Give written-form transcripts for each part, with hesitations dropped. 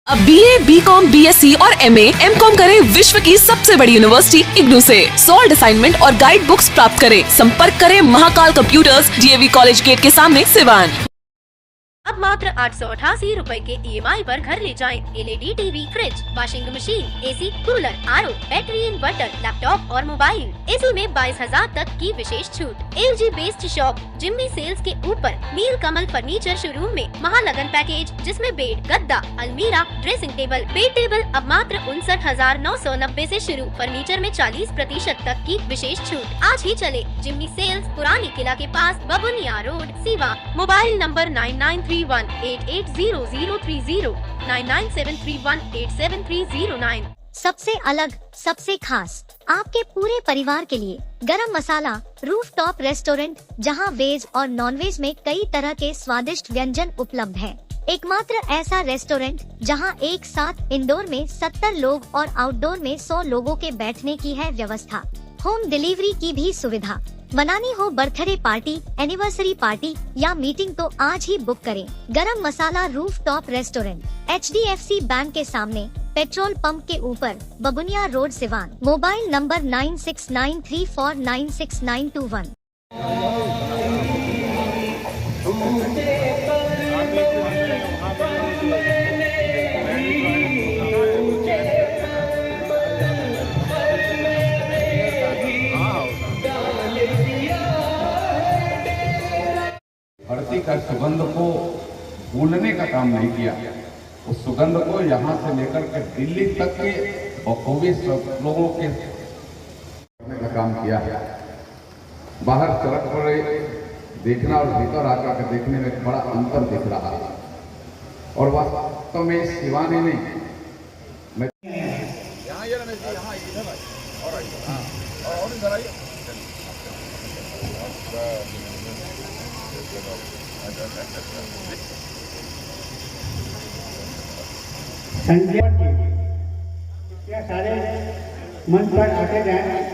अब BA, BCom, BSc और MA, MCom करें विश्व की सबसे बड़ी यूनिवर्सिटी इग्नू से। सॉल्ड असाइनमेंट और गाइड बुक्स प्राप्त करें। संपर्क करें Mahakal computers, DAV college gate के सामने, सिवान। अब मात्र 888 रुपए के EMI पर घर ले जाएं। LED TV, fridge, washing machine, AC, cooler, RO, battery inverter, laptop और मोबाइल, इसी में 22,000 तक की विशेष छूट। LG based shop Jimmy sales के ऊपर नील कमल फर्नीचर शोरूम में महालगन पैकेज, जिसमें बेड, गद्दा, अलमीरा, ड्रेसिंग टेबल, बेड टेबल अब मात्र 59,990 से शुरू। फर्नीचर में 40% तक की विशेष छूट। आज ही चले जिम्मी सेल्स, पुरानी किला के पास, बबुनिया रोड, सीवा। Mobile number 9931880030, 9973187309। सबसे अलग, सबसे खास, आपके पूरे परिवार के लिए गरम मसाला रूफटॉप रेस्टोरेंट, जहां वेज और नॉनवेज में कई तरह के स्वादिष्ट व्यंजन उपलब्ध हैं। एकमात्र ऐसा रेस्टोरेंट जहां एक साथ इंडोर में 70 लोग और आउटडोर में 100 लोगों के बैठने की है व्यवस्था। होम डिलीवरी की भी सुविधा। मनानी हो बर्थडे पार्टी, एनिवर्सरी पार्टी या मीटिंग तो आज ही बुक करें। गरम मसाला रूफटॉप रेस्टोरेंट, HDFC बैंक के सामने, पेट्रोल पंप के ऊपर, बबुनिया रोड, सिवान। Mobile number 9693496921। धरती का सुगंध को भूलने का काम नहीं किया। उस सुगंध को यहाँ से लेकर के दिल्ली तक के बखूबी सब लोगों के करने का काम किया है। बाहर सड़क पर देखना और भीतर आकर के देखने में बड़ा अंतर दिख रहा है। और वास्तव में सिवानी नहीं, मैं यहाँ इधर और इधर आइए। संजय जी क्या सारे मंच पर आते जाएं।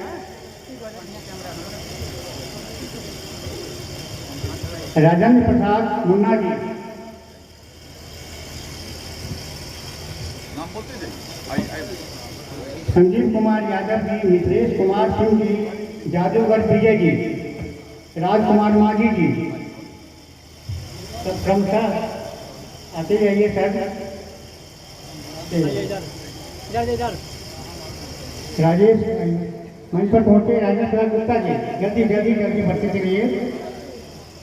राजेंद्र प्रसाद मुन्ना जी, संजीव कुमार यादव जी, मिथिलेश कुमार सिंह जी, जादूगर विजय जी, राजकुमार माझी जी, सब क्रमशः आते जाइए सर। राजेश मंच पर पहुंचे। राजेश गुप्ता जी, जल्दी जल्दी जल्दी बढ़ते चलिए।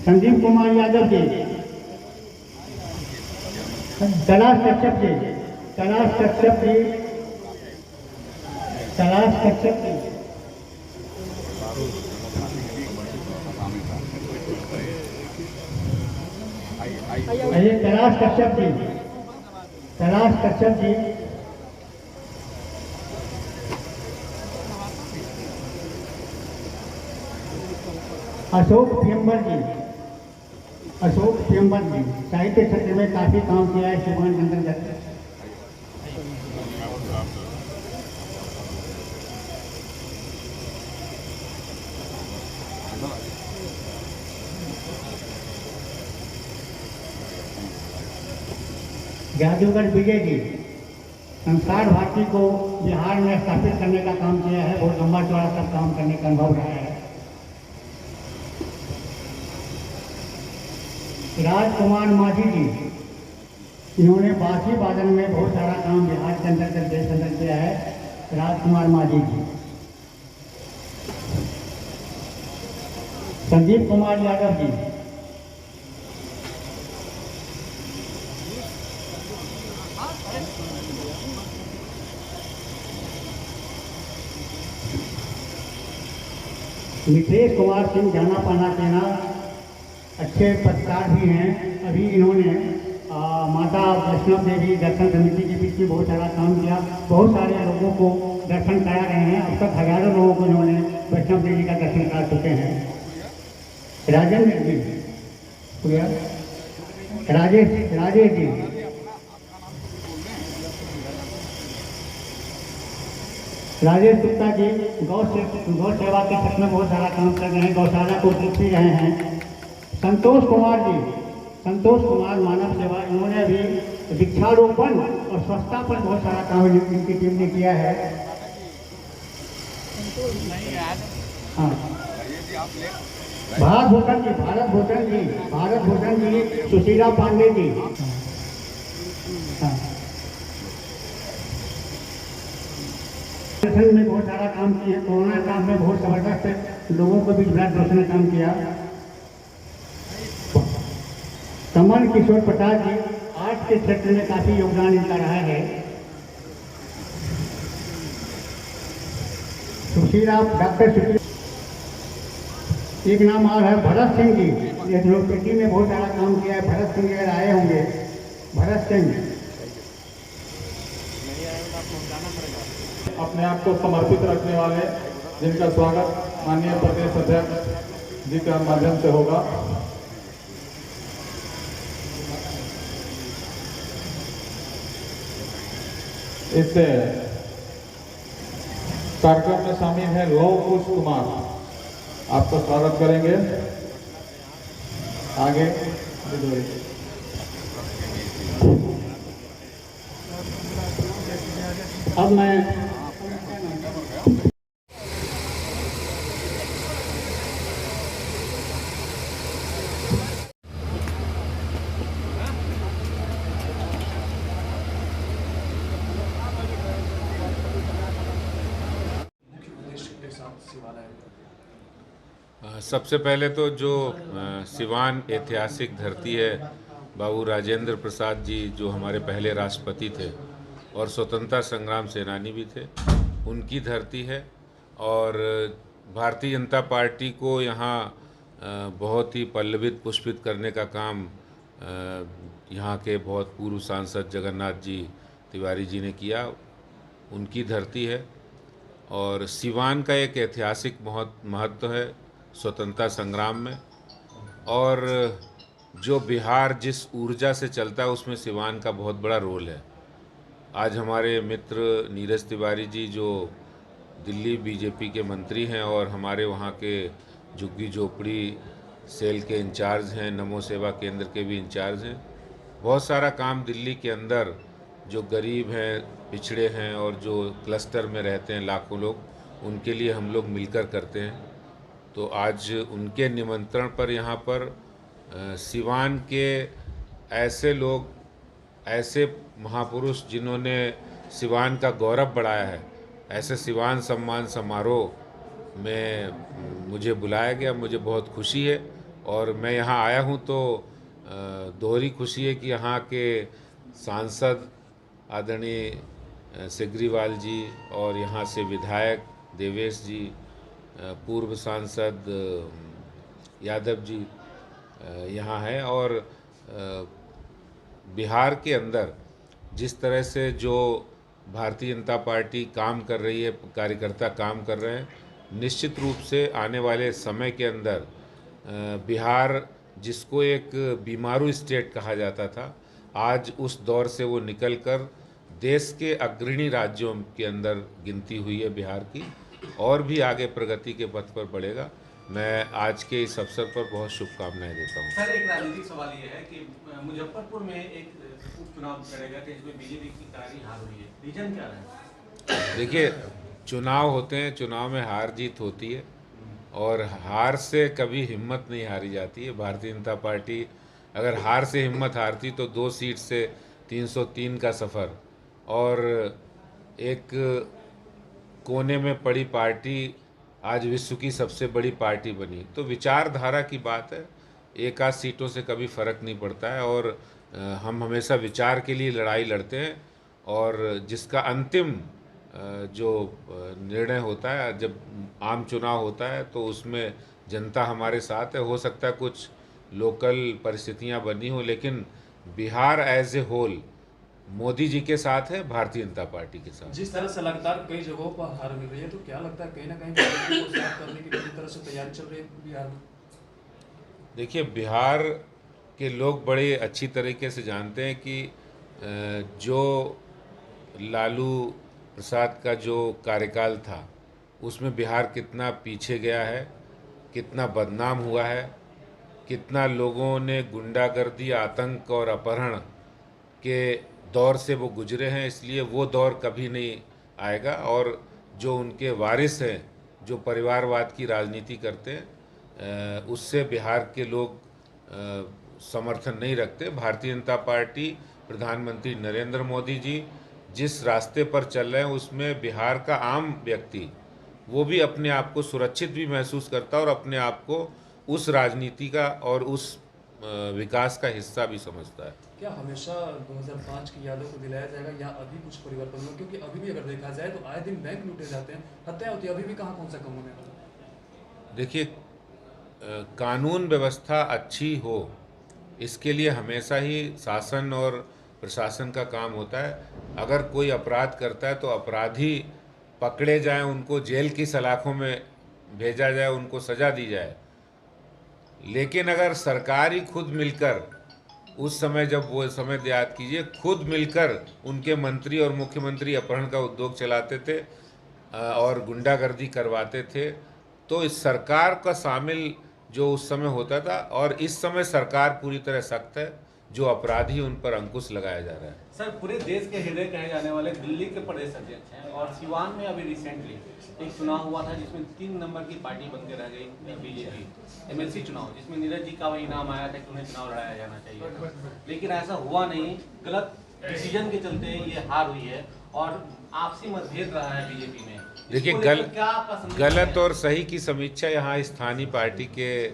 संजीव कुमार यादव जी, तलाश कश्यप जी, तलाश कश्यप जी, तलाश कश्यप जी, आइए तलाश कश्यप जी, तलाश कश्यप जी, अशोक प्रियंबर जी, अशोक प्रियंबर जी, साहित्य क्षेत्र में काफी काम किया है सिवान के अंतर्गत। जादूगर विजय जी, संसार भारती को बिहार में स्थापित करने का काम किया है। बहुत लंबा चौड़ा सब काम करने का अनुभव रहा है। राजकुमार माझी जी, इन्होंने बांसुरी वादन में बहुत सारा काम बिहार के अंतर्गत देश अंदर किया है। राजकुमार माझी जी, संजीव कुमार यादव जी, मिथिलेश कुमार सिंह, जाना पाना कहना, अच्छे पत्रकार भी हैं। अभी इन्होंने माता वैष्णव देवी दर्शन समिति के बीच में बहुत सारा काम किया। बहुत सारे लोगों को दर्शन करा रहे हैं। अब तक हजारों लोगों को इन्होंने वैष्णव देवी का दर्शन करा चुके हैं। राजेंद्र जी, राजेश जी, राजेश गुप्ता जी, गौ सेवा के क्षेत्र में बहुत सारा काम कर रहे हैं। गौशाला को देख भी रहे हैं। संतोष कुमार जी, संतोष कुमार मानव सेवा, इन्होंने भी वृक्षारोपण और स्वच्छता पर बहुत सारा काम इनकी टीम ने किया है। हाँ, भारत भूषण जी सुशीला पांडे जी। हाँ, में बहुत सारा काम किया, कोरोना काल में बहुत जबरदस्त लोगों को भी ब्लड डोनेशन काम किया। कमल किशोर प्रसाद जी आर्ट के क्षेत्र में काफी योगदान इनका रहा है। डॉक्टर सुशीला, एक नाम और है भरत सिंह जी, ये यूनिवर्सिटी में बहुत सारा काम किया है। भरत सिंह अगर आए होंगे, भरत सिंह अपने आप को समर्पित रखने वाले, जिनका स्वागत माननीय प्रदेश अध्यक्ष जी के माध्यम से होगा। इस कार्यक्रम में शामिल है लौ कुश कुमार, आपका स्वागत करेंगे। आगे अब मैं सबसे पहले तो जो सिवान ऐतिहासिक धरती है, बाबू राजेंद्र प्रसाद जी जो हमारे पहले राष्ट्रपति थे और स्वतंत्रता संग्राम सेनानी भी थे, उनकी धरती है। और भारतीय जनता पार्टी को यहाँ बहुत ही पल्लवित पुष्पित करने का काम यहाँ के बहुत पूर्व सांसद जगन्नाथ जी तिवारी जी ने किया, उनकी धरती है। और सिवान का एक ऐतिहासिक महत्व है स्वतंत्रता संग्राम में, और जो बिहार जिस ऊर्जा से चलता है उसमें सिवान का बहुत बड़ा रोल है। आज हमारे मित्र नीरज तिवारी जी जो दिल्ली बीजेपी के मंत्री हैं और हमारे वहाँ के झुग्गी झोपड़ी सेल के इंचार्ज हैं, नमो सेवा केंद्र के भी इंचार्ज हैं। बहुत सारा काम दिल्ली के अंदर जो गरीब हैं, पिछड़े हैं और जो क्लस्टर में रहते हैं लाखों लोग, उनके लिए हम लोग मिलकर करते हैं। तो आज उनके निमंत्रण पर यहाँ पर सिवान के ऐसे लोग, ऐसे महापुरुष जिन्होंने सिवान का गौरव बढ़ाया है, ऐसे सिवान सम्मान समारोह में मुझे बुलाया गया। मुझे बहुत खुशी है और मैं यहाँ आया हूँ तो दोहरी खुशी है कि यहाँ के सांसद आदरणीय सिग्रीवाल जी और यहाँ से विधायक देवेश जी, पूर्व सांसद यादव जी यहाँ हैं। और बिहार के अंदर जिस तरह से जो भारतीय जनता पार्टी काम कर रही है, कार्यकर्ता काम कर रहे हैं, निश्चित रूप से आने वाले समय के अंदर बिहार जिसको एक बीमारू स्टेट कहा जाता था, आज उस दौर से वो निकलकर देश के अग्रणी राज्यों के अंदर गिनती हुई है बिहार की, और भी आगे प्रगति के पथ पर बढ़ेगा। मैं आज के इस अवसर पर बहुत शुभकामनाएं देता हूं। सर, एक राजनीतिक सवाल ये है कि मुजफ्फरपुर में एक उपचुनाव लड़ेगा कि इसमें बीजेपी की करारी हार हुई है, रीजन क्या है? देखिए, चुनाव होते हैं, चुनाव में हार जीत होती है और हार से कभी हिम्मत नहीं हारी जाती है। भारतीय जनता पार्टी अगर हार से हिम्मत हारती तो 2 सीट से 303 का सफ़र और एक कोने में पड़ी पार्टी आज विश्व की सबसे बड़ी पार्टी बनी। तो विचारधारा की बात है, एक आध सीटों से कभी फ़र्क नहीं पड़ता है और हम हमेशा विचार के लिए लड़ाई लड़ते हैं और जिसका अंतिम जो निर्णय होता है, जब आम चुनाव होता है तो उसमें जनता हमारे साथ है। हो सकता है कुछ लोकल परिस्थितियां बनी हो, लेकिन Bihar as a whole Modi ji के साथ है, भारतीय जनता पार्टी के साथ। जिस तरह से लगातार कई जगहों पर हार मिल रही है, तो क्या लगता है कहीं ना कहीं पार्टी को साफ करने की किसी तरह से तैयारी चल रही है बिहार में? देखिए, बिहार के लोग बड़े अच्छी तरीके से जानते हैं कि जो लालू प्रसाद का जो कार्यकाल था उसमें बिहार कितना पीछे गया है, कितना बदनाम हुआ है, कितना लोगों ने गुंडागर्दी, आतंक और अपहरण के दौर से वो गुजरे हैं, इसलिए वो दौर कभी नहीं आएगा। और जो उनके वारिस हैं, जो परिवारवाद की राजनीति करते हैं, उससे बिहार के लोग समर्थन नहीं रखते। भारतीय जनता पार्टी, प्रधानमंत्री नरेंद्र मोदी जी जिस रास्ते पर चल रहे हैं उसमें बिहार का आम व्यक्ति वो भी अपने आप को सुरक्षित भी महसूस करता है और अपने आप को उस राजनीति का और उस विकास का हिस्सा भी समझता है। क्या हमेशा 2005 की यादों को दिलाया जाएगा या अभी कुछ परिवर्तन होगा? क्योंकि अभी भी अगर देखा जाए तो आए दिन बैंक लूटे जाते हैं, हत्या होती है, अभी भी कहाँ कौन सा कम होने वाला? देखिए, कानून व्यवस्था अच्छी हो इसके लिए हमेशा ही शासन और प्रशासन का काम होता है। अगर कोई अपराध करता है तो अपराधी पकड़े जाएं, उनको जेल की सलाखों में भेजा जाए, उनको सज़ा दी जाए। लेकिन अगर सरकार ही खुद मिलकर, उस समय जब वो समय याद कीजिए, खुद मिलकर उनके मंत्री और मुख्यमंत्री अपहरण का उद्योग चलाते थे और गुंडागर्दी करवाते थे, तो इस सरकार का शामिल जो उस समय होता था, और इस समय सरकार पूरी तरह सख्त है, जो अपराधी उन पर अंकुश लगाया जा रहा है। सर, पूरे देश के हृदय कहे जाने वाले दिल्ली के प्रदेश अध्यक्ष हैं और सिवान में अभी रिसेंटली एक चुनाव हुआ था जिसमें 3 नंबर की पार्टी बनकर रह गई बीजेपी, एमएलसी चुनाव, जिसमें नीरज जी का वही नाम आया था कि उन्हें चुनाव लड़ाया जाना चाहिए, लेकिन ऐसा हुआ नहीं। गलत डिसीजन के चलते ये हार हुई है और आपसी मतभेद रहा है बीजेपी में। देखिए, गलत और सही की समीक्षा यहाँ स्थानीय पार्टी के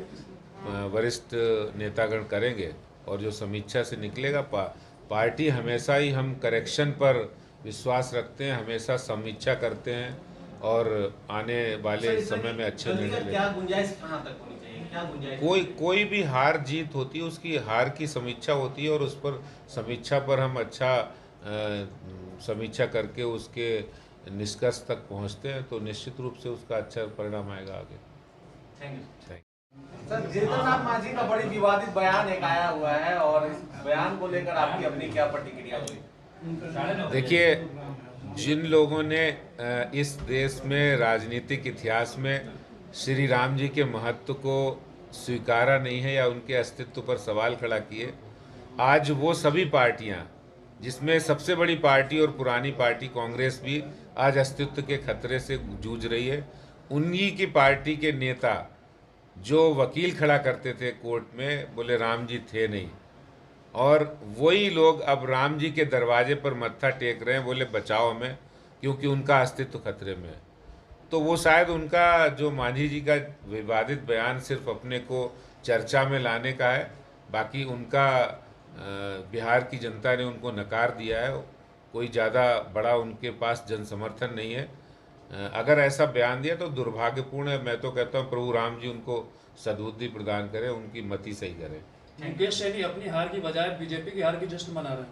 वरिष्ठ नेतागण करेंगे और जो समीक्षा से निकलेगा, पार्टी हमेशा ही, हम करेक्शन पर विश्वास रखते हैं, हमेशा समीक्षा करते हैं और आने वाले समय में अच्छे निर्णय लेते हैं। क्या गुंजाइश कहाँ तक होनी चाहिए? क्या गुंजाइश? कोई भी हार जीत होती है, उसकी हार की समीक्षा होती है और उस पर समीक्षा पर हम अच्छा समीक्षा करके उसके निष्कर्ष तक पहुंचते हैं, तो निश्चित रूप से उसका अच्छा परिणाम आएगा आगे। Thank you. Sir, Jitan Ram Manjhi का बड़ी विवादित बयान एक आया हुआ है और इस बयान को लेकर आपकी अपनी क्या प्रतिक्रिया हुई? देखिए, जिन लोगों ने इस देश में राजनीतिक इतिहास में श्री राम जी के महत्व को स्वीकारा नहीं है या उनके अस्तित्व पर सवाल खड़ा किए, आज वो सभी पार्टियां, जिसमें सबसे बड़ी पार्टी और पुरानी पार्टी कांग्रेस भी आज अस्तित्व के खतरे से जूझ रही है, उन्हीं की पार्टी के नेता जो वकील खड़ा करते थे कोर्ट में, बोले राम जी थे नहीं, और वही लोग अब राम जी के दरवाजे पर मत्था टेक रहे हैं, बोले बचाओ हमें, क्योंकि उनका अस्तित्व खतरे में है। तो वो शायद उनका जो मांझी जी का विवादित बयान सिर्फ अपने को चर्चा में लाने का है, बाकी उनका बिहार की जनता ने उनको नकार दिया है, कोई ज़्यादा बड़ा उनके पास जन समर्थन नहीं है। अगर ऐसा बयान दिया तो दुर्भाग्यपूर्ण है। मैं तो कहता हूँ प्रभु राम जी उनको सद्बुद्धि प्रदान करें, उनकी मति सही करें। मुकेश सैनी अपनी हार की बजाय बीजेपी की हार की जश्न मना रहे हैं।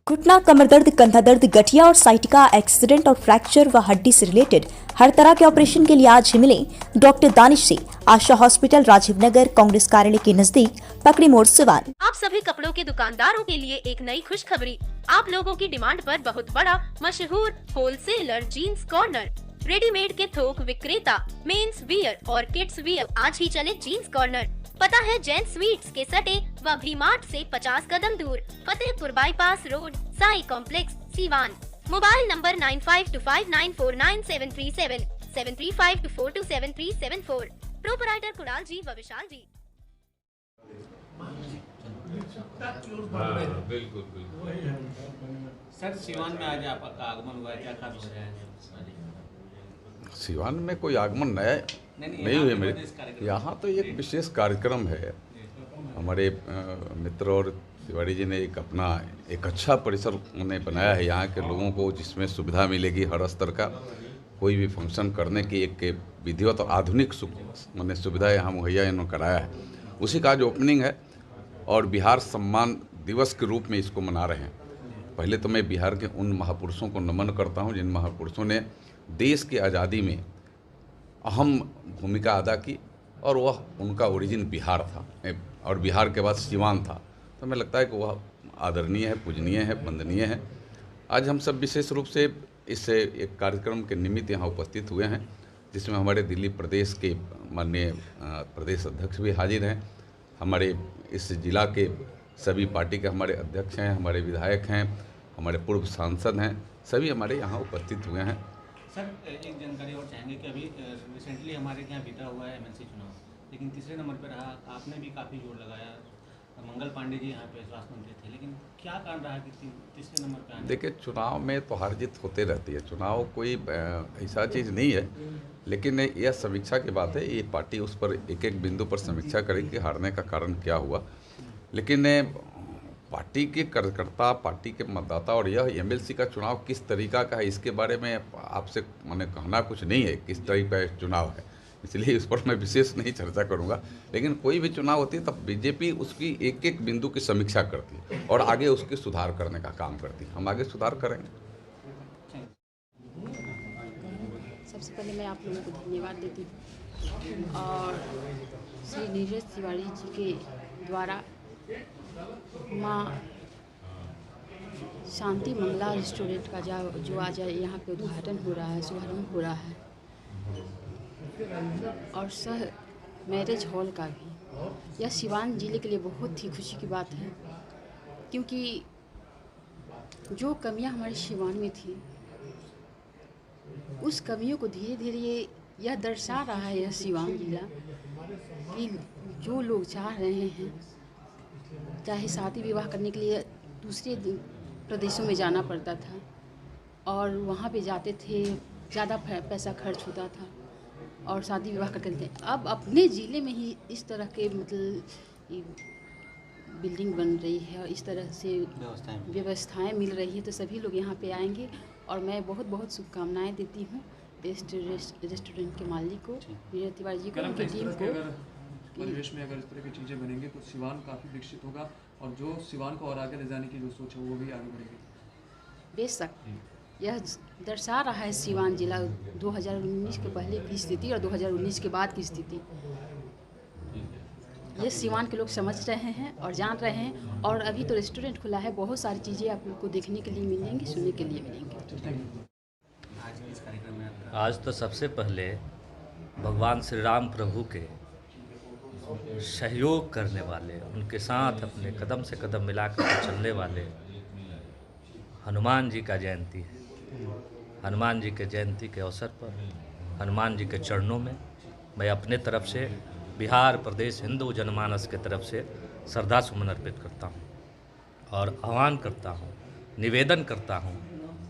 घुटना, कमर दर्द, कंधा दर्द, गठिया और साइटिका, एक्सीडेंट और फ्रैक्चर व हड्डी से रिलेटेड हर तरह के ऑपरेशन के लिए आज ही मिलें डॉक्टर दानिश से। आशा हॉस्पिटल, राजीव नगर, कांग्रेस कार्यालय के नजदीक, पकड़ी मोड़, सिवान। आप सभी कपड़ों के दुकानदारों के लिए एक नई खुशखबरी। आप लोगों की डिमांड पर बहुत बड़ा मशहूर होलसेलर जीन्स कॉर्नर, रेडीमेड के थोक विक्रेता, मेंस वियर और किड्स वियर, आज ही चले जीन्स कॉर्नर। पता है जैन स्वीट्स के सटे व भी मार्ट से 50 कदम दूर, Fatehpur bypass road, Sai complex, Siwan. Mobile number 9525949737, 7352427374। Proprietor Kunal ji व विशाल जी। बिल्कुल। सर, सिवान में आज आपका आगमन हुआ है, क्या खास वजह है? सिवान में कोई आगमन नया नहीं हुए मेरे यहाँ, तो एक विशेष कार्यक्रम है। हमारे मित्र और तिवारी जी ने एक अच्छा परिसर उन्हें बनाया है यहाँ के लोगों को, जिसमें सुविधा मिलेगी हर स्तर का, कोई भी फंक्शन करने की एक विधिवत और आधुनिक सुविधा यहाँ मुहैया इन्होंने कराया है। उसी का आज ओपनिंग है और बिहार सम्मान दिवस के रूप में इसको मना रहे हैं। पहले तो मैं बिहार के उन महापुरुषों को नमन करता हूँ जिन महापुरुषों ने देश की आज़ादी में अहम भूमिका अदा की, और वह उनका ओरिजिन बिहार था और बिहार के बाद सिवान था। तो हमें लगता है कि वह आदरणीय है, पूजनीय है, वंदनीय है। आज हम सब विशेष रूप से इस एक कार्यक्रम के निमित्त यहाँ उपस्थित हुए हैं, जिसमें हमारे दिल्ली प्रदेश के माननीय प्रदेश अध्यक्ष भी हाजिर हैं, हमारे इस जिला के सभी पार्टी के हमारे अध्यक्ष हैं, हमारे विधायक हैं, हमारे पूर्व सांसद हैं, सभी हमारे यहाँ उपस्थित हुए हैं। सर, एक जानकारी और चाहेंगे कि अभी रिसेंटली हमारे यहाँ बीता हुआ है एमएलसी चुनाव, लेकिन तीसरे नंबर पर रहा, आपने भी काफ़ी जोर लगाया, मंगल पांडे जी यहाँ पे स्वास्थ्य मंत्री थे, लेकिन क्या कारण रहा कि तीसरे नंबर पर आने? देखिए, चुनाव में तो हार जीत होते रहती है, चुनाव कोई ऐसा चीज़ नहीं है, लेकिन यह समीक्षा की बात है। ये पार्टी उस पर एक एक बिंदु पर समीक्षा करेगी कि हारने का कारण क्या हुआ, लेकिन पार्टी के कार्यकर्ता, पार्टी के मतदाता और यह एमएलसी का चुनाव किस तरीका का है, इसके बारे में आपसे मैंने कहना कुछ नहीं है किस तरीके का चुनाव है, इसलिए इस पर मैं विशेष नहीं चर्चा करूंगा। लेकिन कोई भी चुनाव होती है तब बीजेपी उसकी एक एक बिंदु की समीक्षा करती है और आगे उसके सुधार करने का काम करती है। हम आगे सुधार करेंगे। सबसे पहले मैं आप लोगों को धन्यवाद देती हूँ और श्री नीरज तिवारी जी के द्वारा माँ शांति मंगला रेस्टोरेंट का जो आज यहाँ पे उद्घाटन हो रहा है, शुभारंभ हो रहा है, और सह मैरिज हॉल का भी, यह सिवान जिले के लिए बहुत ही खुशी की बात है, क्योंकि जो कमियां हमारे सिवान में थी उस कमियों को धीरे धीरे यह दर्शा रहा है यह सिवान जिला कि जो लोग चाह रहे हैं, चाहे शादी विवाह करने के लिए दूसरे प्रदेशों में जाना पड़ता था और वहाँ पे जाते थे, ज़्यादा पैसा खर्च होता था और शादी विवाह करते थे, अब अपने ज़िले में ही इस तरह के मतलब बिल्डिंग बन रही है और इस तरह से व्यवस्थाएं मिल रही है, तो सभी लोग यहाँ पे आएंगे और मैं बहुत बहुत शुभकामनाएं देती हूँ रेस्टोरेंट के मालिक को, नीरज तिवारी जी को, उनकी टीम को। परिवेश में अगर इस तरह की चीज़ें बनेंगी तो सिवान काफ़ी विकसित होगा और जो सिवान को और आगे ले जाने की जो सोच है वो भी आगे बढ़ेगी। बेशक यह दर्शा रहा है सिवान जिला 2019 के पहले की स्थिति और 2019 के बाद की स्थिति, ये सिवान के लोग समझ रहे हैं और जान रहे हैं। और अभी तो रेस्टोरेंट खुला है, बहुत सारी चीज़ें आप लोग को देखने के लिए मिलेंगी, सुनने के लिए मिलेंगी। आज तो सबसे पहले भगवान श्री राम प्रभु के सहयोग करने वाले, उनके साथ अपने कदम से कदम मिलाकर चलने वाले हनुमान जी का जयंती है। हनुमान जी के जयंती के अवसर पर हनुमान जी के चरणों में मैं अपने तरफ से बिहार प्रदेश हिंदू जनमानस के तरफ से श्रद्धा सुमन अर्पित करता हूँ और आह्वान करता हूँ, निवेदन करता हूँ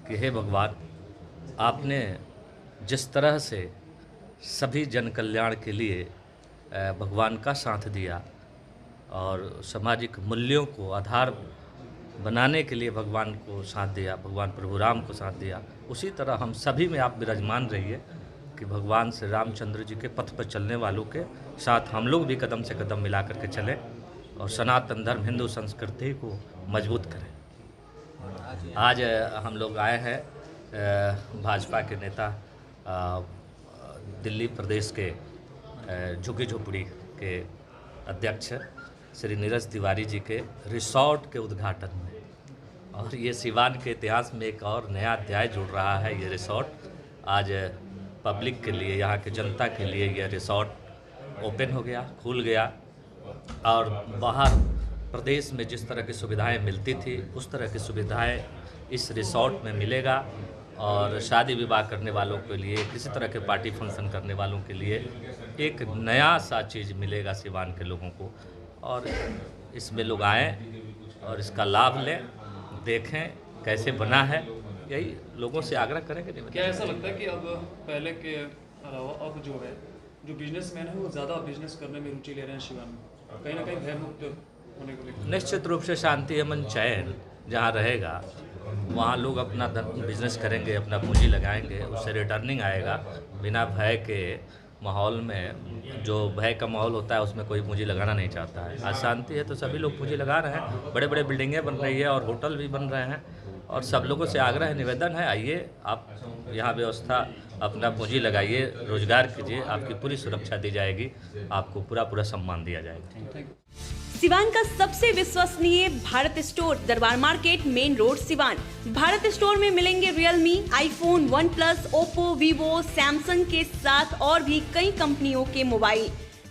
कि हे भगवान, आपने जिस तरह से सभी जन कल्याण के लिए भगवान का साथ दिया और सामाजिक मूल्यों को आधार बनाने के लिए भगवान को साथ दिया, भगवान प्रभु राम को साथ दिया, उसी तरह हम सभी में आप विराजमान रहिए कि भगवान श्री रामचंद्र जी के पथ पर चलने वालों के साथ हम लोग भी कदम से कदम मिला करके चलें और सनातन धर्म हिंदू संस्कृति को मजबूत करें। आज हम लोग आए हैं भाजपा के नेता दिल्ली प्रदेश के झुग्गी झोपड़ी के अध्यक्ष श्री नीरज तिवारी जी के रिसोर्ट के उद्घाटन में, और ये सिवान के इतिहास में एक और नया अध्याय जुड़ रहा है। ये रिसोर्ट आज पब्लिक के लिए, यहाँ के जनता के लिए यह रिसोर्ट ओपन हो गया, खुल गया और बाहर प्रदेश में जिस तरह की सुविधाएं मिलती थी उस तरह की सुविधाएं इस रिसोर्ट में मिलेगा। और शादी विवाह करने वालों के लिए, किसी तरह के पार्टी फंक्शन करने वालों के लिए एक नया सा चीज़ मिलेगा सिवान के लोगों को, और इसमें लोग आएँ और इसका लाभ लें, देखें कैसे बना है, यही लोगों से आग्रह करेंगे। क्या ऐसा लगता है कि अब पहले के अलावा अब जो है, जो बिजनेसमैन है वो ज़्यादा बिजनेस करने में रुचि ले रहे हैं सिवान में, कहीं ना कहीं भयमुक्त होने को लेकर? निश्चित रूप से शांति अमन चैन जहाँ रहेगा वहाँ लोग अपना बिजनेस करेंगे, अपना पूंजी लगाएंगे, उससे रिटर्निंग आएगा। बिना भय के माहौल में, जो भय का माहौल होता है उसमें कोई पूंजी लगाना नहीं चाहता है। आज शांति है तो सभी लोग पूंजी लगा रहे हैं, बड़े बड़े बिल्डिंगें बन रही है और होटल भी बन रहे हैं, और सब लोगों से आग्रह है, निवेदन है, आइए आप यहाँ व्यवस्था अपना पूंजी लगाइए, रोजगार कीजिए, आपकी पूरी सुरक्षा दी जाएगी, आपको पूरा सम्मान दिया जाएगा। सिवान का सबसे विश्वसनीय भारत स्टोर, दरबार market, main road, Siwan. Bharat store में मिलेंगे Realme, iPhone, OnePlus, Oppo, Vivo, Samsung के साथ और भी कई कंपनियों के मोबाइल।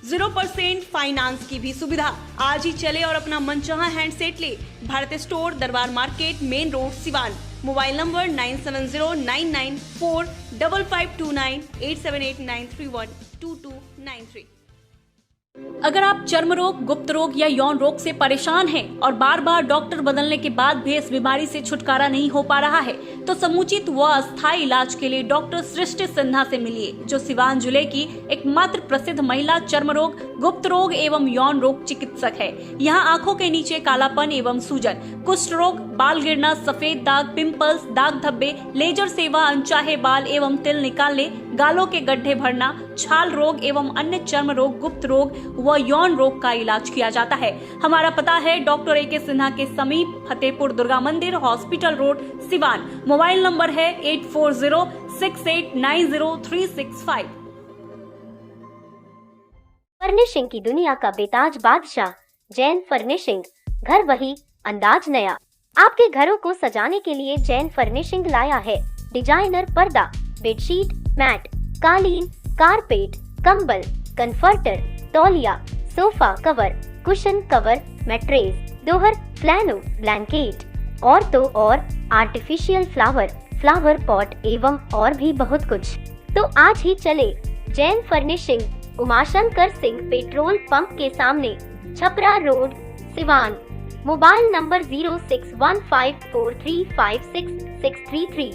0% फाइनेंस की भी सुविधा। आज ही चले और अपना मनचाहा हैंडसेट ले। भारत स्टोर, दरबार market, main road, Siwan. Mobile number 9709945529 8789312293। अगर आप चर्म रोग, गुप्त रोग या यौन रोग से परेशान हैं और बार बार डॉक्टर बदलने के बाद भी इस बीमारी से छुटकारा नहीं हो पा रहा है, तो समुचित व अस्थायी इलाज के लिए डॉक्टर सृष्टि सिन्हा से मिलिए, जो सिवान जिले की एकमात्र प्रसिद्ध महिला चर्म रोग, गुप्त रोग एवं यौन रोग चिकित्सक है। यहाँ आंखों के नीचे कालापन एवं सूजन, कुष्ठ रोग, बाल गिरना, सफेद दाग, पिंपल्स, दाग धब्बे, लेजर सेवा, अनचाहे बाल एवं तिल निकालने, गालों के गड्ढे भरना, छाल रोग एवं अन्य चर्म रोग, गुप्त रोग व यौन रोग का इलाज किया जाता है। हमारा पता है डॉक्टर A.K. सिन्हा के समीप, फतेहपुर दुर्गा मंदिर, hospital road, Siwan. Mobile number है 8406890365। फर्निशिंग की दुनिया का बेताज बादशाह जैन फर्निशिंग, घर वही अंदाज नया। आपके घरों को सजाने के लिए जैन फर्निशिंग लाया है डिजाइनर पर्दा, बेडशीट, मैट, कालीन, कारपेट, कंबल, कंफर्टर, तौलिया, sofa cover, cushion cover, mattress, दोहर, फ्लैनो, ब्लैंकेट और तो और आर्टिफिशियल फ्लावर पॉट एवं और भी बहुत कुछ। तो आज ही चले Jain furnishing, Umashankar Singh petrol pump के सामने, Chhapra road, Siwan. Mobile number 0615435663